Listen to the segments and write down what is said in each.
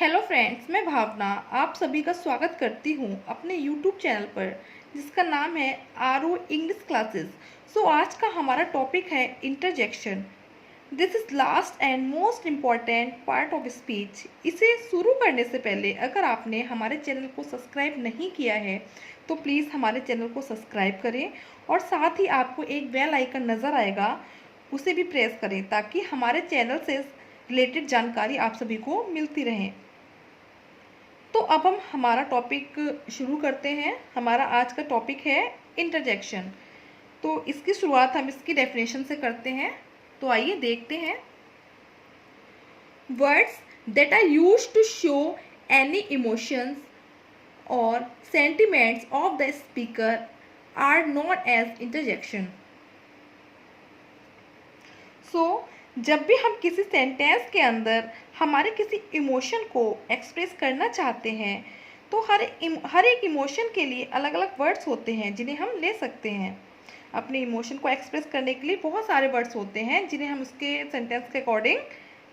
Hello friends, मैं भावना आप सभी का स्वागत करती हूँ अपने यूट्यूब चैनल पर जिसका नाम है आरओ इंग्लिश क्लासेस। सो आज का हमारा टॉपिक है interjection. This is last and most important part of speech. इसे शुरू करने से पहले अगर आपने हमारे चैनल को सब्सक्राइब नहीं किया है तो प्लीज़ हमारे चैनल को सब्सक्राइब करें और साथ ही आपको एक बेल आइकन नज़र आएगा, उसे भी प्रेस करें ताकि हमारे चैनल से रिलेटेड जानकारी आप सभी को मिलती रहे। तो अब हम हमारा टॉपिक शुरू करते हैं। हमारा आज का टॉपिक है इंटरजेक्शन। तो इसकी शुरुआत हम इसकी डेफिनेशन से करते हैं। तो आइए देखते हैं। Words that are used to show any emotions और sentiments of the speaker are known as interjection. जब भी हम किसी सेंटेंस के अंदर हमारे किसी इमोशन को एक्सप्रेस करना चाहते हैं तो हर एक इमोशन के लिए अलग अलग वर्ड्स होते हैं जिन्हें हम ले सकते हैं। अपने इमोशन को एक्सप्रेस करने के लिए बहुत सारे वर्ड्स होते हैं जिन्हें हम उसके सेंटेंस के अकॉर्डिंग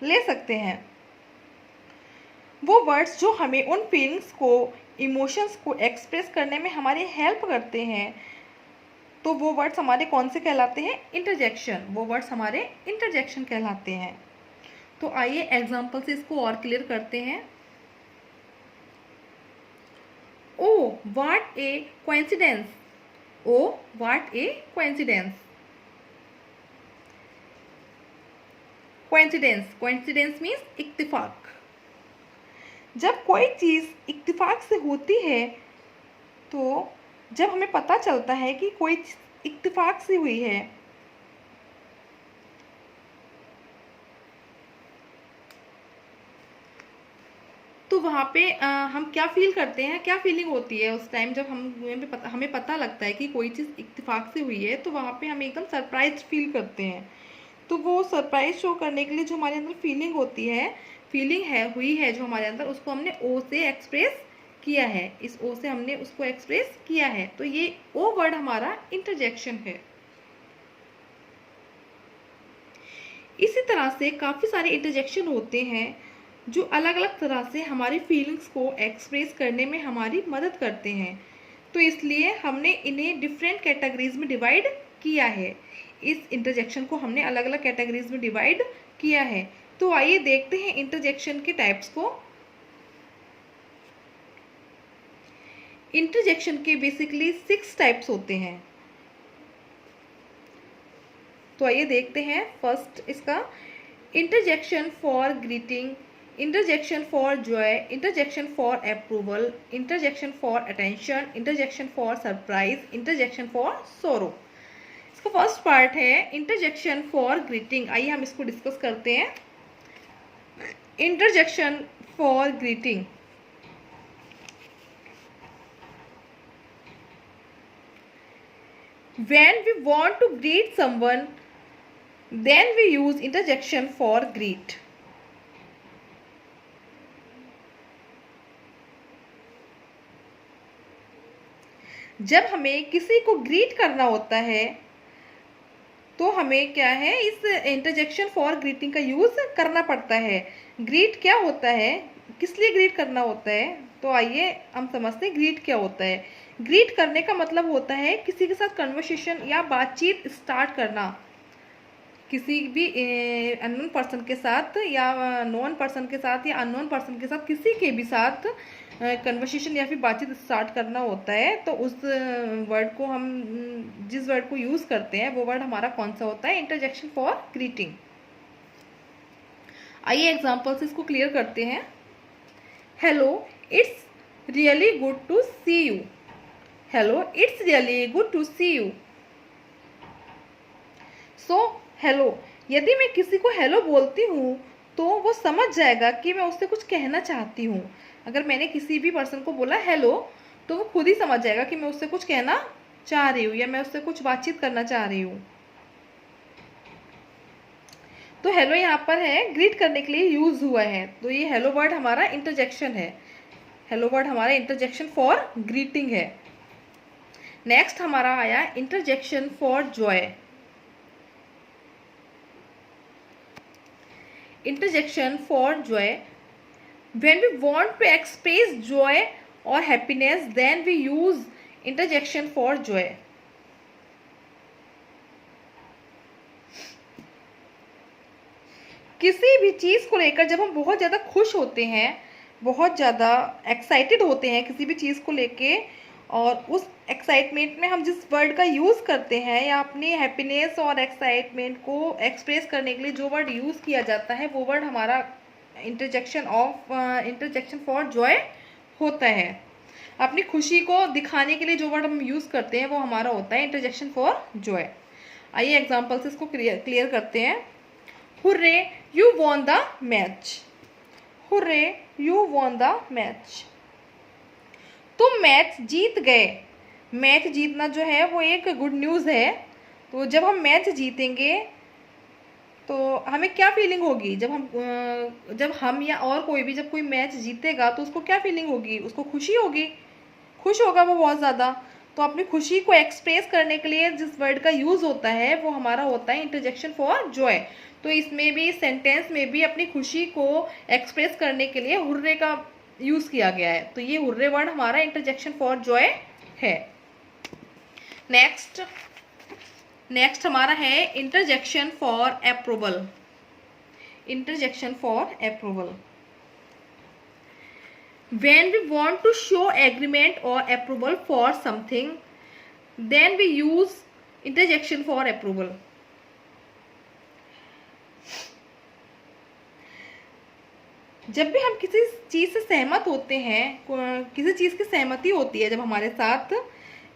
ले सकते हैं। वो वर्ड्स जो हमें उन फीलिंग्स को, इमोशंस को एक्सप्रेस करने में हमारी हेल्प करते हैं, तो वो वर्ड्स हमारे कौन से कहलाते हैं? इंटरजेक्शन। वो वर्ड्स हमारे इंटरजेक्शन कहलाते हैं। तो आइए एग्जाम्पल से इसको और क्लियर करते हैं। Oh what A coincidence. Oh what A coincidence. Coincidence means इत्तेफाक। जब कोई चीज़ इत्तेफाक से होती है, तो जब हमें पता चलता है कि कोई इत्तेफाक से हुई है, तो वहाँ पे हम क्या फील करते हैं, क्या फीलिंग होती है उस टाइम जब हमें पता लगता है कि कोई चीज़ इत्तेफाक से हुई है, तो वहाँ पे हम एकदम सरप्राइज फील करते हैं। तो वो सरप्राइज शो करने के लिए जो हमारे अंदर फीलिंग हुई है जो हमारे अंदर, उसको हमने ओ से एक्सप्रेस किया है। इस ओ से हमने उसको एक्सप्रेस किया है, तो ये ओ वर्ड हमारा इंटरजेक्शन है। इसी तरह से काफ़ी सारे इंटरजेक्शन होते हैं जो अलग अलग तरह से हमारी फीलिंग्स को एक्सप्रेस करने में हमारी मदद करते हैं। तो इसलिए हमने इन्हें डिफरेंट कैटेगरीज में डिवाइड किया है। इस इंटरजेक्शन को हमने अलग अलग कैटेगरीज में डिवाइड किया है। तो आइए देखते हैं इंटरजेक्शन के टाइप्स को। इंटरजेक्शन के बेसिकली 6 टाइप्स होते हैं। तो आइए देखते हैं। फर्स्ट इसका interjection for greeting, interjection for joy, interjection for approval, interjection for attention, interjection for surprise, interjection for sorrow। इसका फर्स्ट पार्ट है इंटरजेक्शन फॉर ग्रीटिंग। आइए हम इसको डिस्कस करते हैं। Interjection for greeting. When we want to greet someone, then we use interjection for greet। जब हमें किसी को ग्रीट करना होता है तो हमें क्या है, इस इंटरजेक्शन फॉर ग्रीटिंग का यूज़ करना पड़ता है। ग्रीट क्या होता है, किस लिए ग्रीट करना होता है? तो आइए हम समझते हैं ग्रीट क्या होता है। ग्रीट करने का मतलब होता है किसी के साथ कन्वर्सेशन या बातचीत स्टार्ट करना। किसी भी अननोन पर्सन के साथ या नॉन पर्सन के साथ या अननोन पर्सन के साथ, किसी के भी साथ कन्वर्सेशन या फिर बातचीत स्टार्ट करना होता है, तो उस वर्ड को हम जिस वर्ड को यूज़ करते हैं वो वर्ड हमारा कौन सा होता है? Interjection for greeting. आइए एग्जांपल से इसको क्लियर करते हैं। Hello, it's really good to see you. Hello, it's really good to see you. So hello, यदि मैं किसी को हेलो बोलती हूँ तो वो समझ जाएगा कि मैं उससे कुछ कहना चाहती हूँ। अगर मैंने किसी भी पर्सन को बोला हेलो तो वो खुद ही समझ जाएगा कि मैं उससे कुछ कहना चाह रही हूँ या मैं उससे कुछ बातचीत करना चाह रही हूँ। तो हेलो यहाँ पर है, ग्रीट करने के लिए यूज हुआ है, तो ये हेलो वर्ड हमारा इंटरजेक्शन है। हेलो वर्ड हमारा इंटरजेक्शन फॉर ग्रीटिंग है। नेक्स्ट हमारा आया interjection for Joy. Interjection for Joy. When we want to express joy or happiness, then we use interjection for joy. किसी भी चीज़ को लेकर जब हम बहुत ज़्यादा खुश होते हैं, बहुत ज़्यादा एक्साइटेड होते हैं किसी भी चीज़ को लेके, और उस एक्साइटमेंट में हम जिस वर्ड का यूज़ करते हैं या अपनी हैप्पीनेस और एक्साइटमेंट को एक्सप्रेस करने के लिए जो वर्ड यूज़ किया जाता है, वो वर्ड हमारा इंटरजेक्शन फॉर जॉय होता है। अपनी खुशी को दिखाने के लिए जो वर्ड हम यूज़ करते हैं वो हमारा होता है इंटरजेक्शन फॉर जॉय। आइए एग्जाम्पल से इसको क्लियर करते हैं। Hurray you won the match. Hurray you won the match. तुम मैच जीत गए। मैच जीतना जो है वो एक गुड न्यूज़ है। तो जब हम मैच जीतेंगे तो हमें क्या फीलिंग होगी? जब हम या और कोई भी जब कोई मैच जीतेगा तो उसको क्या फीलिंग होगी? उसको खुशी होगी, खुश होगा वो बहुत ज़्यादा। तो अपनी खुशी को एक्सप्रेस करने के लिए जिस वर्ड का यूज़ होता है वो हमारा होता है इंटरजेक्शन फॉर जॉय। तो इसमें भी, सेंटेंस में भी अपनी खुशी को एक्सप्रेस करने के लिए हुर्रे का यूज़ किया गया है। तो ये हुर्रे वर्ड हमारा इंटरजेक्शन फॉर जॉय है। नेक्स्ट हमारा है interjection for approval. Interjection for approval. When we want to show agreement or approval for something, then we use interjection for approval. जब भी हम किसी चीज़ से सहमत होते हैं, किसी चीज़ की सहमति होती है जब हमारे साथ,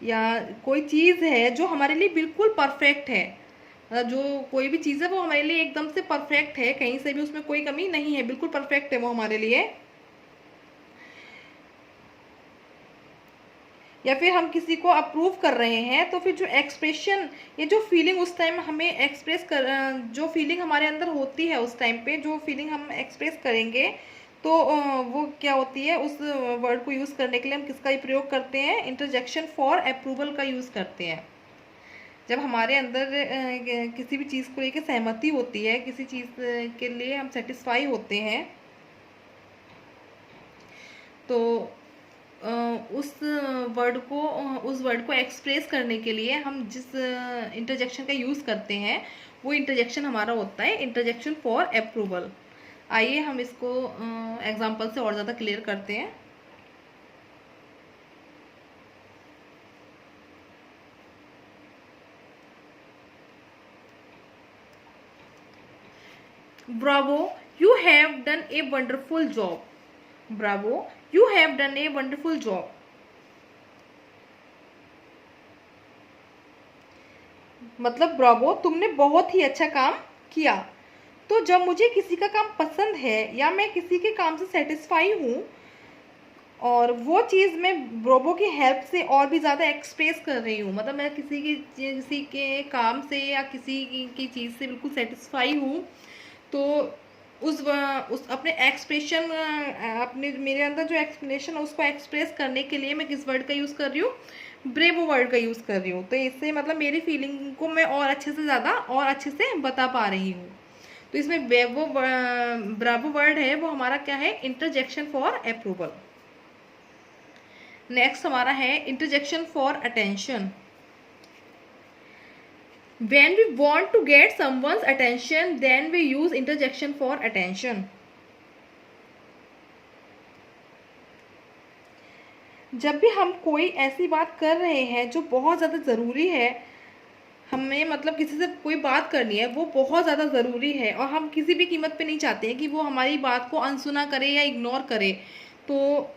या कोई चीज़ है जो हमारे लिए बिल्कुल परफेक्ट है, जो कोई भी चीज़ है वो हमारे लिए एकदम से परफेक्ट है, कहीं से भी उसमें कोई कमी नहीं है, बिल्कुल परफेक्ट है वो हमारे लिए, या फिर हम किसी को अप्रूव कर रहे हैं, तो फिर जो एक्सप्रेशन, ये जो फीलिंग उस टाइम हमें एक्सप्रेस कर, जो फीलिंग हमारे अंदर होती है उस टाइम पे, जो फीलिंग हम एक्सप्रेस करेंगे, तो वो क्या होती है, उस वर्ड को यूज़ करने के लिए हम किसका ही प्रयोग करते हैं? इंटरजेक्शन फॉर अप्रूवल का यूज़ करते हैं। जब हमारे अंदर किसी भी चीज़ को लेकर सहमति होती है, किसी चीज़ के लिए हम सेटिस्फाई होते हैं, तो उस वर्ड को एक्सप्रेस करने के लिए हम जिस इंटरजेक्शन का यूज़ करते हैं वो इंटरजेक्शन हमारा होता है इंटरजेक्शन फॉर अप्रूवल। आइए हम इसको एग्जांपल से और ज़्यादा क्लियर करते हैं। Bravo, you have done a wonderful job. Bravo, you have done a wonderful job. मतलब ब्रावो, तुमने बहुत ही अच्छा काम किया। तो जब मुझे किसी का काम पसंद है या मैं किसी के काम से सेटिस्फाई हूँ और वो चीज़ मैं ब्रावो की हेल्प से और भी ज़्यादा एक्सप्रेस कर रही हूँ, मतलब मैं किसी के काम से या किसी की चीज़ से बिल्कुल सेटिस्फाई हूँ, तो उस अपने एक्सप्रेशन, अपने मेरे अंदर जो एक्सप्लेनेशन है उसको एक्सप्रेस करने के लिए मैं किस वर्ड का यूज़ कर रही हूँ? ब्रेवो वर्ड का यूज़ कर रही हूँ। तो इससे मतलब मेरी फीलिंग को मैं और अच्छे से ज़्यादा और अच्छे से बता पा रही हूँ। तो इसमें ब्रावो वर्ड है वो हमारा क्या है? Interjection for approval. नेक्स्ट हमारा है interjection for attention. When we want to get someone's attention, then we use interjection for attention. जब भी हम कोई ऐसी बात कर रहे हैं जो बहुत ज़्यादा ज़रूरी है, हमें मतलब किसी से कोई बात करनी है, वो बहुत ज़्यादा ज़रूरी है और हम किसी भी कीमत पे नहीं चाहते हैं कि वो हमारी बात को अनसुना करे या इग्नोर करे, तो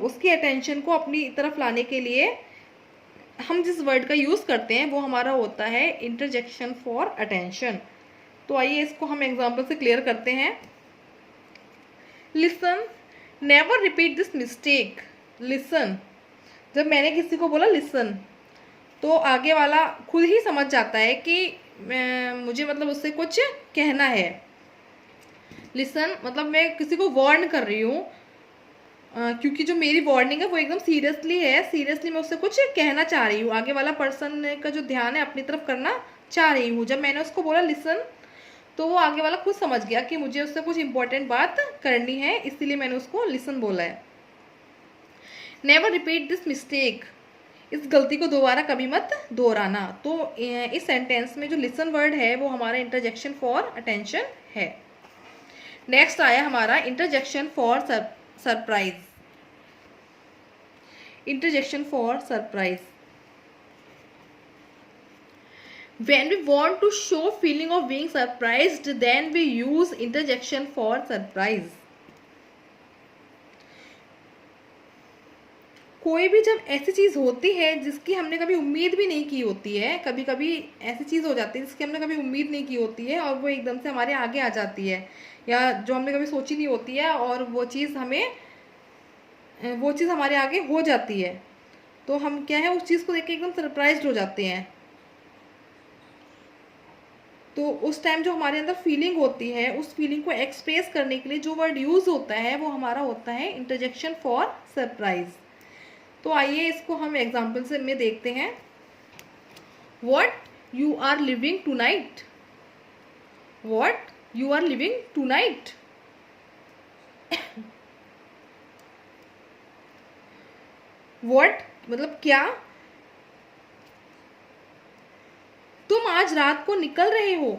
उसकी अटेंशन को अपनी तरफ लाने के लिए हम जिस वर्ड का यूज़ करते हैं वो हमारा होता है इंटरजेक्शन फॉर अटेंशन। तो आइए इसको हम एग्जांपल से क्लियर करते हैं। Listen, never repeat this mistake. Listen, जब मैंने किसी को बोला लिसन, तो आगे वाला खुद ही समझ जाता है कि मुझे मतलब उससे कुछ कहना है। लिसन मतलब मैं किसी को वार्न कर रही हूँ, क्योंकि जो मेरी वार्निंग है वो एकदम सीरियसली है, सीरियसली मैं उससे कुछ कहना चाह रही हूँ, आगे वाला पर्सन का जो ध्यान है अपनी तरफ करना चाह रही हूँ। जब मैंने उसको बोला लिसन, तो वो आगे वाला खुद समझ गया कि मुझे उससे कुछ इंपॉर्टेंट बात करनी है, इसीलिए मैंने उसको लिसन बोला है। नेवर रिपीट दिस मिस्टेक, इस गलती को दोबारा कभी मत दोहराना। तो इस सेंटेंस में जो लिसन वर्ड है वो हमारा इंटरजेक्शन फॉर अटेंशन है। नेक्स्ट आया हमारा interjection for surprise. Interjection for surprise, when we want to show feeling of being surprised, then we use interjection for surprise. कोई भी जब ऐसी चीज होती है जिसकी हमने कभी उम्मीद भी नहीं की होती है, कभी कभी ऐसी चीज हो जाती है जिसकी हमने कभी उम्मीद नहीं की होती है और वो एकदम से हमारे आगे आ जाती है, या जो हमने कभी सोची नहीं होती है और वो चीज हमारे आगे हो जाती है, तो हम क्या है उस चीज को देख के एकदम सरप्राइज्ड हो जाते हैं। तो उस टाइम जो हमारे अंदर फीलिंग होती है, उस फीलिंग को एक्सप्रेस करने के लिए जो वर्ड यूज होता है वो हमारा होता है इंटरजेक्शन फॉर सरप्राइज। तो आइए इसको हम एग्जाम्पल से में देखते हैं। What you are living tonight, what you are living tonight. What मतलब क्या, तुम आज रात को निकल रहे हो।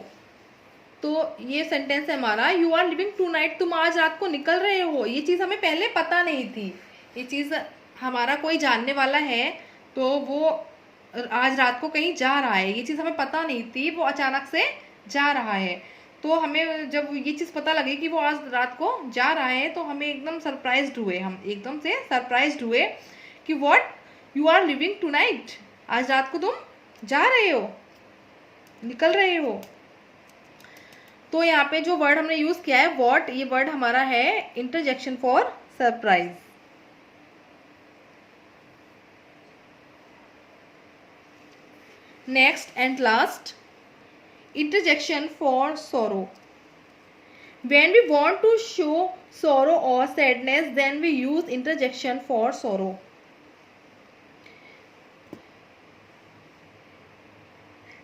तो ये सेंटेंस है हमारा, you are living tonight, तुम आज रात को निकल रहे हो। ये चीज़ हमें पहले पता नहीं थी, ये चीज़ हमारा कोई जानने वाला है तो वो आज रात को कहीं जा रहा है, ये चीज़ हमें पता नहीं थी, वो अचानक से जा रहा है। तो हमें जब ये चीज़ पता लगी कि वो आज रात को जा रहा है तो हमें एकदम सरप्राइज्ड हुए, हम एकदम से सरप्राइज्ड हुए कि what you are living tonight, आज रात को तुम जा रहे हो, निकल रहे हो। तो यहाँ पे जो वर्ड हमने यूज किया है व्हाट, ये वर्ड हमारा है interjection for surprise. Next and last, interjection for सोरो। When we want to show sorrow or sadness, then we use interjection for sorrow.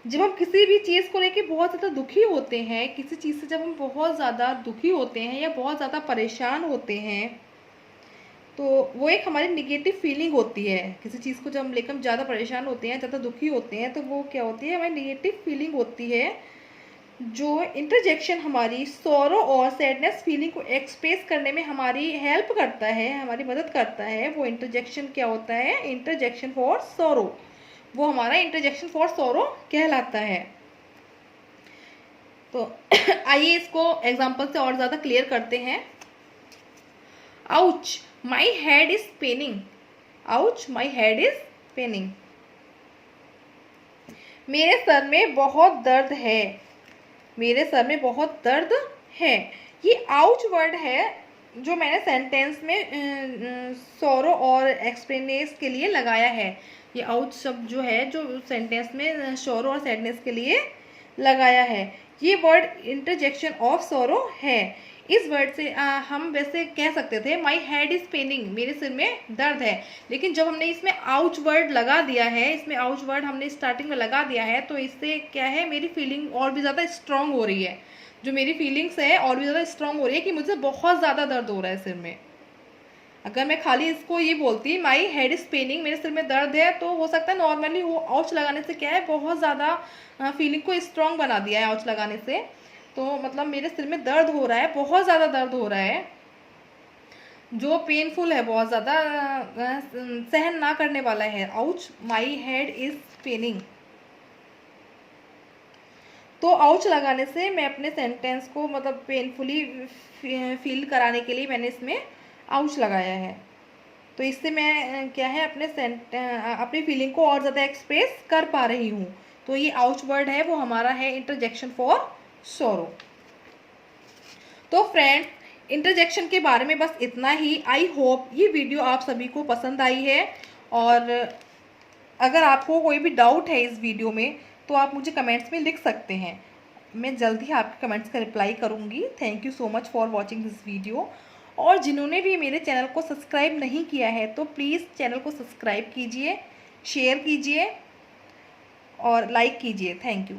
जब हम किसी भी चीज़ को लेके बहुत ज़्यादा दुखी होते हैं, किसी चीज़ से जब हम बहुत ज़्यादा दुखी होते हैं या बहुत ज़्यादा परेशान होते हैं, तो वो एक हमारी निगेटिव फीलिंग होती है। किसी चीज़ को जब हम लेकर ज़्यादा परेशान होते हैं, ज़्यादा दुखी होते हैं, तो वो क्या होती है, हमारी निगेटिव फीलिंग होती है। जो इंटरजेक्शन हमारी सॉरो और सैडनेस फीलिंग को एक्सप्रेस करने में हमारी हेल्प करता है, हमारी मदद करता है, वो इंटरजेक्शन क्या होता है, इंटरजेक्शन फॉर सॉरो। वो हमारा इंटरजेक्शन फॉर सॉरो कहलाता है। तो आइए इसको एग्जांपल से और ज़्यादा क्लियर करते हैं। Ouch my head is Penning, ouch my head is Penning, मेरे सर में बहुत दर्द है, मेरे सर में बहुत दर्द है। ये आउच वर्ड है जो मैंने सेंटेंस में सॉरो और एक्सप्लेनेस के लिए लगाया है। ये आउच शब्द जो है जो सेंटेंस में सॉरो और सैडनेस के लिए लगाया है, ये वर्ड इंटरजेक्शन ऑफ सॉरो है। इस वर्ड से हम वैसे कह सकते थे माई हेड इज पेनिंग, मेरे सिर में दर्द है, लेकिन जब हमने इसमें आउच वर्ड लगा दिया है, इसमें आउच वर्ड हमने स्टार्टिंग में लगा दिया है, तो इससे क्या है, मेरी फीलिंग और भी ज़्यादा स्ट्रांग हो रही है। जो मेरी फीलिंग्स है और भी ज़्यादा स्ट्रांग हो रही है कि मुझे बहुत ज़्यादा दर्द हो रहा है सिर में। अगर मैं खाली इसको ये बोलती माई हेड इज पेनिंग, मेरे सिर में दर्द है, तो हो सकता है नॉर्मली वो आउच लगाने से क्या है, बहुत ज़्यादा फीलिंग को स्ट्रांग बना दिया है आउच लगाने से। तो मतलब मेरे सिर में दर्द हो रहा है, बहुत ज़्यादा दर्द हो रहा है, जो पेनफुल है, बहुत ज़्यादा सहन ना करने वाला है। Ouch my head is Penning. तो आउच लगाने से मैं अपने सेंटेंस को मतलब पेनफुली फील कराने के लिए मैंने इसमें आउच लगाया है। तो इससे मैं क्या है अपनी फीलिंग को और ज़्यादा एक्सप्रेस कर पा रही हूँ। तो ये आउच वर्ड है वो हमारा है इंटरजेक्शन फॉर सॉरो। तो फ्रेंड्स, इंटरजेक्शन के बारे में बस इतना ही। आई होप ये वीडियो आप सभी को पसंद आई है, और अगर आपको कोई भी डाउट है इस वीडियो में तो आप मुझे कमेंट्स में लिख सकते हैं, मैं जल्दी ही आपके कमेंट्स का रिप्लाई करूँगी। Thank you so much for watching this video. और जिन्होंने भी मेरे चैनल को सब्सक्राइब नहीं किया है तो प्लीज़ चैनल को सब्सक्राइब कीजिए, शेयर कीजिए और लाइक कीजिए। Thank you.